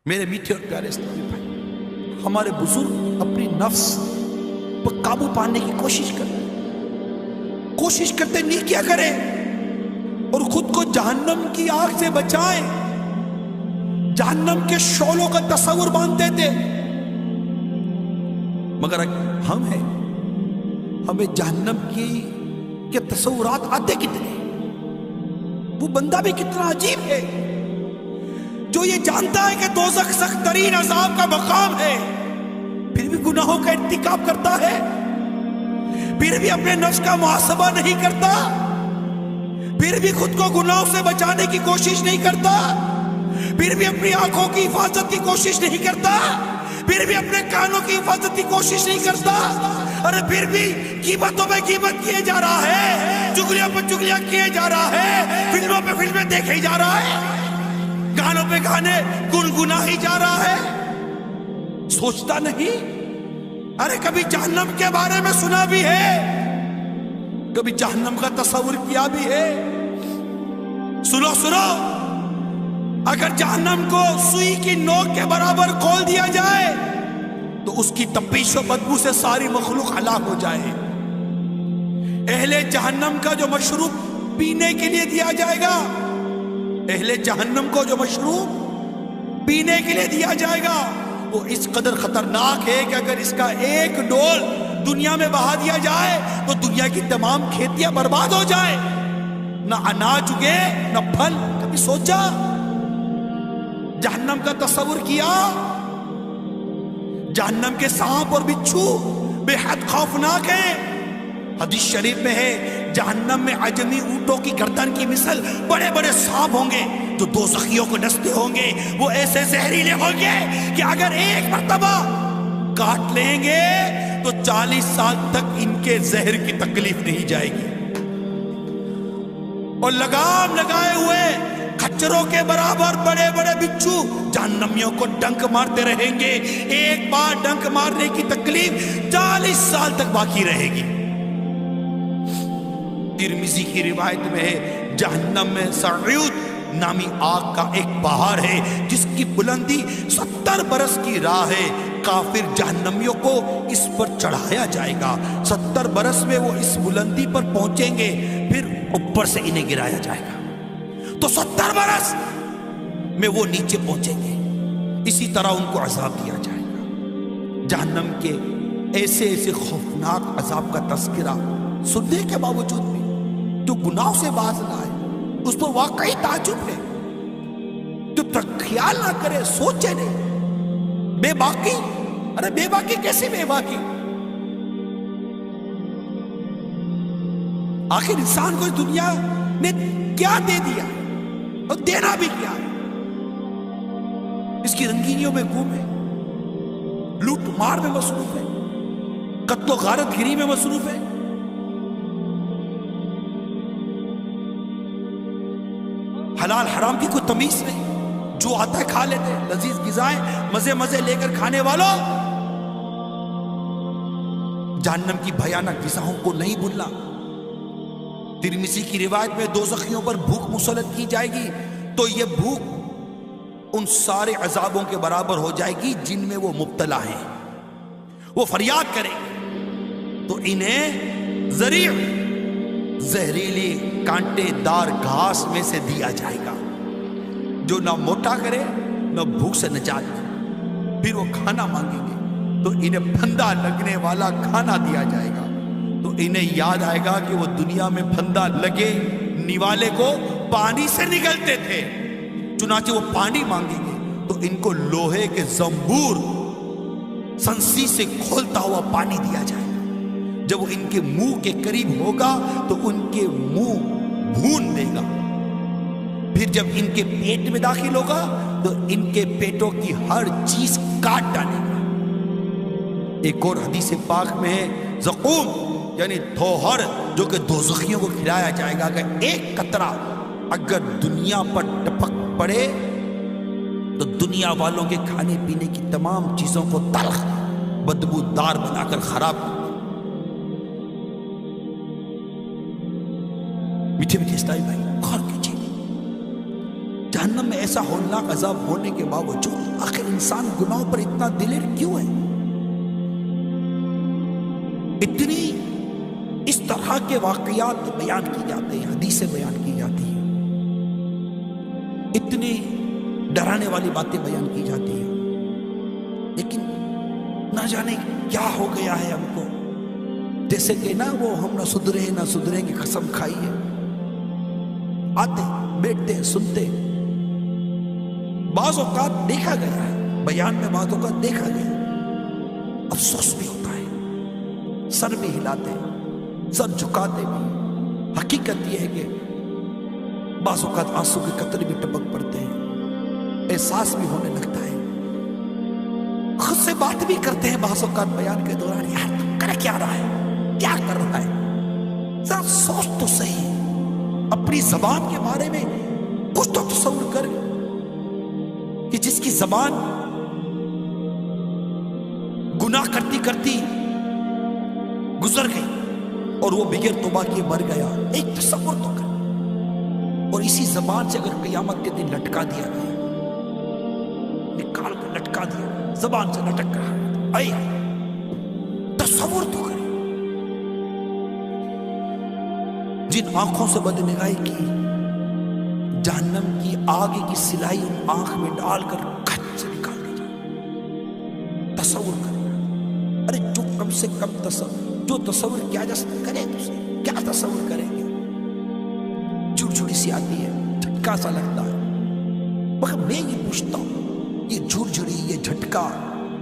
میرے میٹھے اور پیارے اسلامی بھائی، ہمارے بزرگ اپنی نفس پر قابو پانے کی کوشش کرتے نہیں کیا کریں اور خود کو جہنم کی آگ سے بچائیں، جہنم کے شعلوں کا تصور باندھتے تھے، مگر ہمیں جہنم کے تصورات آتے کتنے، وہ بندہ بھی کتنا عجیب ہے جو یہ جانتا ہے کہ دوزخ سخت ترین عذاب کا مقام ہے، پھر بھی گناہوں کا ارتکاب کرتا ہے، پھر بھی اپنے نفس کا محاسبہ نہیں کرتا، پھر بھی خود کو گناہوں سے بچانے کی کوشش نہیں کرتا، پھر بھی اپنی آنکھوں کی حفاظت کی کوشش نہیں کرتا، پھر بھی اپنے کانوں کی حفاظت کی کوشش نہیں کرتا، ارے پھر بھی غیبتوں پہ غیبت کیے جا رہا ہے، چغلیوں پہ چغلیاں کیے جا رہا ہے، فلموں پہ فلمیں دیکھے جا رہا ہے، گانوں پہ گانے گنگنا ہی جا رہا ہے، سوچتا نہیں؟ ارے کبھی جہنم کے بارے میں سنا بھی ہے، کبھی جہنم کا تصور کیا بھی ہے؟ سنو اگر جہنم کو سوئی کی نوک کے برابر کھول دیا جائے تو اس کی تپش و بدبو سے ساری مخلوق ہلاک ہو جائے، اہل جہنم کا جو مشروب پینے کے لیے دیا جائے گا، اہل جہنم کو جو مشروب پینے کے لیے دیا جائے گا وہ اس قدر خطرناک ہے کہ اگر اس کا ایک ڈول دنیا میں بہا دیا جائے تو دنیا کی تمام کھیتیاں برباد ہو جائے، نہ اناج اگے نہ پھل۔ کبھی سوچا؟ جہنم کا تصور کیا؟ جہنم کے سانپ اور بچھو بے حد خوفناک ہیں، حدیث شریف میں ہے جہنم میں عجمی اونٹوں کی گردن کی مثل بڑے بڑے سانپ ہوں گے جو دوزخیوں کو ڈستے ہوں گے، وہ ایسے زہریلے ہوں گے کہ اگر ایک مرتبہ کاٹ لیں گے تو 40 سال تک ان کے زہر کی تکلیف نہیں جائے گی، اور لگام لگائے ہوئے کھچروں کے برابر بڑے بڑے بچھو جہنمیوں کو ڈنک مارتے رہیں گے، ایک بار ڈنک مارنے کی تکلیف 40 سال تک باقی رہے گی۔ ترمذی کی روایت میں ہے جہنم میں سعود نامی آگ کا ایک پہاڑ ہے جس کی بلندی 70 برس کی راہ ہے، کافر جہنمیوں کو اس پر چڑھایا جائے گا، 70 برس میں وہ اس بلندی پر پہنچیں گے، پھر اوپر سے انہیں گرایا جائے گا تو 70 برس میں وہ نیچے پہنچیں گے، اسی طرح ان کو عذاب دیا جائے گا۔ جہنم کے ایسے خوفناک عذاب کا تذکرہ سننے کے باوجود بھی جو گناہوں سے باز نہ آئے اس پر واقعی تعجب ہے، جو خیال نہ کرے، سوچے نہیں، بے باکی۔ ارے بے باکی کیسی بے باکی؟ آخر انسان کو اس دنیا نے کیا دے دیا اور دینا بھی کیا؟ اس کی رنگینیوں میں گھومے، لوٹ مار میں مصروف ہے، قتل و غارت گری میں مصروف ہے، حلال حرام کی کوئی تمیز نہیں، جو آتا ہے کھا لیتے، لذیذ غذائیں مزے مزے لے کر کھانے والوں، جہنم کی بھیانک غذاؤں کو نہیں بھولنا۔ ترمذی کی روایت میں دوزخیوں پر بھوک مسلط کی جائے گی تو یہ بھوک ان سارے عذابوں کے برابر ہو جائے گی جن میں وہ مبتلا ہیں، وہ فریاد کریں تو انہیں زہریلی کانٹے دار گھاس میں سے دیا جائے گا جو نہ موٹا کرے نہ بھوک سے نجات دے، پھر وہ کھانا مانگیں گے تو انہیں پھندا لگنے والا کھانا دیا جائے گا تو انہیں یاد آئے گا کہ وہ دنیا میں پھندا لگے نیوالے کو پانی سے نگلتے تھے، چنانچہ وہ پانی مانگیں گے تو ان کو لوہے کے زنبور سنسی سے کھولتا ہوا پانی دیا جائے گا، جب وہ ان کے منہ کے قریب ہوگا تو ان کے منہ بھون دے گا، پھر جب ان کے پیٹ میں داخل ہوگا تو ان کے پیٹوں کی ہر چیز کاٹ ڈالے گا۔ ایک اور حدیث پاک میں ہے زقوم یعنی دھوہر جو کہ دوزخیوں کو کھلایا جائے گا کہ ایک قطرہ اگر دنیا پر ٹپک پڑے تو دنیا والوں کے کھانے پینے کی تمام چیزوں کو تلخ بدبودار بنا کر خراب کر۔ میٹھے میٹھے اسلامی بھائی، غور کیجیے، جہنم میں ایسا ہولناک عذاب ہونے کے باوجود آخر انسان گناہوں پر اتنا دلیر کیوں ہے؟ اتنی اس طرح کے واقعات بیان کی جاتے ہیں، حدیثیں بیان کی جاتی ہیں، اتنی ڈرانے والی باتیں بیان کی جاتی ہیں، لیکن نہ جانے کیا ہو گیا ہے ہم کو، جیسے کہ نا وہ ہم نہ سدھریں گے قسم کھائی ہے، آتے بیٹھتے سنتے، بعض اوقات دیکھا گیا ہے بیان میں، بعض اوقات دیکھا گیا، افسوس بھی ہوتا ہے، سر بھی ہلاتے ہیں، سر جھکاتے بھی، حقیقت یہ ہے کہ بعض اوقات آنسو کے قطرے بھی ٹپک پڑتے ہیں، احساس بھی ہونے لگتا ہے، خود سے بات بھی کرتے ہیں بعض اوقات بیان کے دوران، یار تو کر کیا رہا ہے، کیا کر رہا ہے، ذرا سوچ تو صحیح، اپنی زبان کے بارے میں کچھ تو تصور کر کہ جس کی زبان گناہ کرتی کرتی گزر گئی اور وہ بغیر توبہ کیے مر گیا، ایک تصور تو کر، اور اسی زبان سے اگر قیامت کے دن لٹکا دیا گیا، نکال کر لٹکا دیا، زبان سے لٹک رہا ہے، اے تصور تو کریں، جن آنکھوں سے بدنگاہی کی، جہنم کی آگ کی سلائی ان آنکھ میں ڈال کر کھچ سے نکال دی جائے، تصور کریں، ارے جو کم سے کم جو تصور کیا جا سکتا کرے، کیا تصور کریں گے، جھڑ سی آتی ہے، جھٹکا سا لگتا ہے، مگر میں یہ پوچھتا ہوں، یہ جھڑ یہ جھٹکا،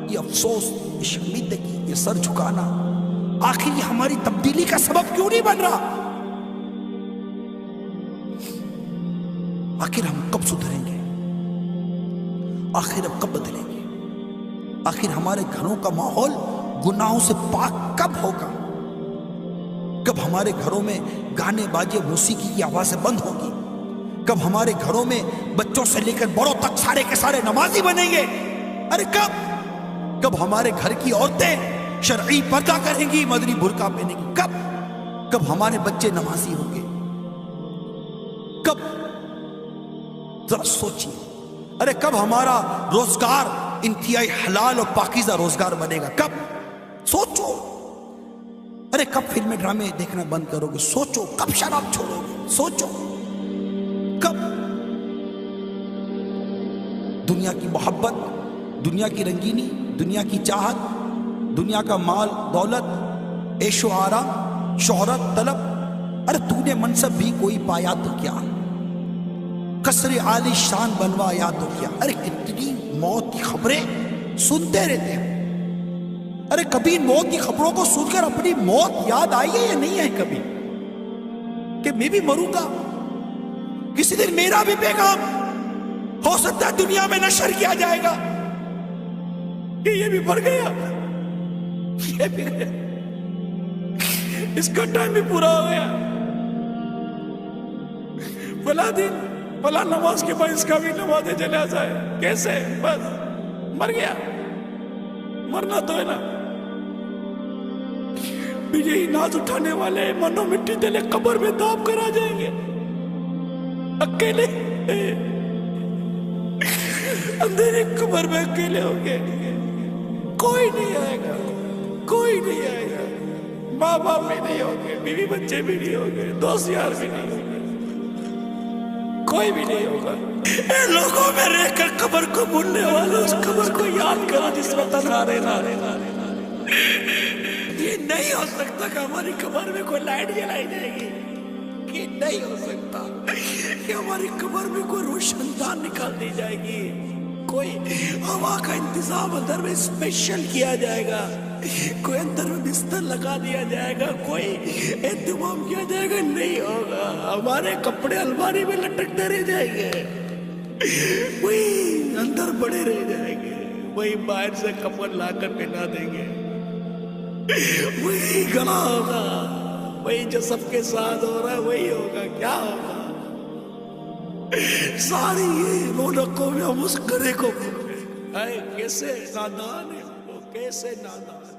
یہ افسوس، یہ شرمندگی، یہ سر جھکانا، آخر یہ ہماری تبدیلی کا سبب کیوں نہیں بن رہا؟ آخر ہم کب سدھریں گے؟ آخر ہم کب بدلیں گے؟ آخر ہمارے گھروں کا ماحول گناہوں سے پاک کب ہوگا؟ کب ہمارے گھروں میں گانے باجے موسیقی کی آوازیں بند ہوگی؟ کب ہمارے گھروں میں بچوں سے لے کر بڑوں تک سارے کے سارے نمازی بنیں گے؟ ارے کب ہمارے گھر کی عورتیں شرعی پردہ کریں گی، مدنی برقع پہنیں گی؟ کب ہمارے بچے نمازی ہوں گے؟ کب؟ ذرا سوچیے، ارے کب ہمارا روزگار انتہائی حلال اور پاکیزہ روزگار بنے گا؟ کب؟ سوچو، ارے کب فلمیں ڈرامے دیکھنا بند کرو گے؟ سوچو، کب شراب چھوڑو گے؟ سوچو، کب؟ دنیا کی محبت، دنیا کی رنگینی، دنیا کی چاہت، دنیا کا مال دولت، عیش و آرام، شہرت طلب، ارے تو نے منصب بھی کوئی پایا تو کیا، قصر عالی شان بنوایا تو کیا، ارے کتنی موت کی خبریں سنتے رہتے ہیں، ارے کبھی موت کی خبروں کو سن کر اپنی موت یاد آئی ہے یا نہیں ہے کبھی؟ کہ میں بھی مروں گا، کسی دن میرا بھی پیغام ہو سکتا ہے دنیا میں نشر کیا جائے گا کہ یہ بھی مر گیا، یہ بھی گیا، اس کا ٹائم بھی پورا ہو گیا، فلاں دن فلاں نماز کے بعد اس کا بھی نماز جنازہ ہے، کیسے؟ بس مر گیا، مرنا تو ہے نا، یہی ناز اٹھانے والے منو مٹی تلے قبر میں داب کر آ جائیں گے، اکیلے اندھیرے قبر میں اکیلے ہوں گے، کوئی نہیں آئے گا، کوئی نہیں آئے گا، ماں باپ بھی نہیں ہوں گے، بیوی بچے بھی نہیں ہوں گے، دوست یار بھی نہیں ہوں گے، کوئی بھی نہیں ہوگا، اے لوگوں میں رہ کر قبر کو بھولنے والوں، اس قبر کو یاد کرو جس میں تنہا رہنا، یہ نہیں ہو سکتا کہ ہماری قبر میں کوئی لائٹ جلائی جائے گی، یہ نہیں ہو سکتا کہ ہماری قبر میں کوئی روشن دان نکال دی جائے گی، کوئی ہوا کا انتظام اندر میں اسپیشل کیا جائے گا، کوئی اندر میں بستر لگا دیا جائے گا، کوئی اہتمام کیا جائے گا، نہیں ہوگا، ہمارے کپڑے الماری میں لٹکتے رہ جائیں گے، وہی اندر بڑے رہ جائیں گے، وہی باہر سے کپڑ لا کر پہنا دیں گے، وہی گلا ہوگا، وہی جو سب کے ساتھ ہو رہا ہے وہی ہوگا، کیا ہوگا؟ ساری یہ رونقوں میں ہم اس گھرے کو کیسے نادان ہے، کیسے نادان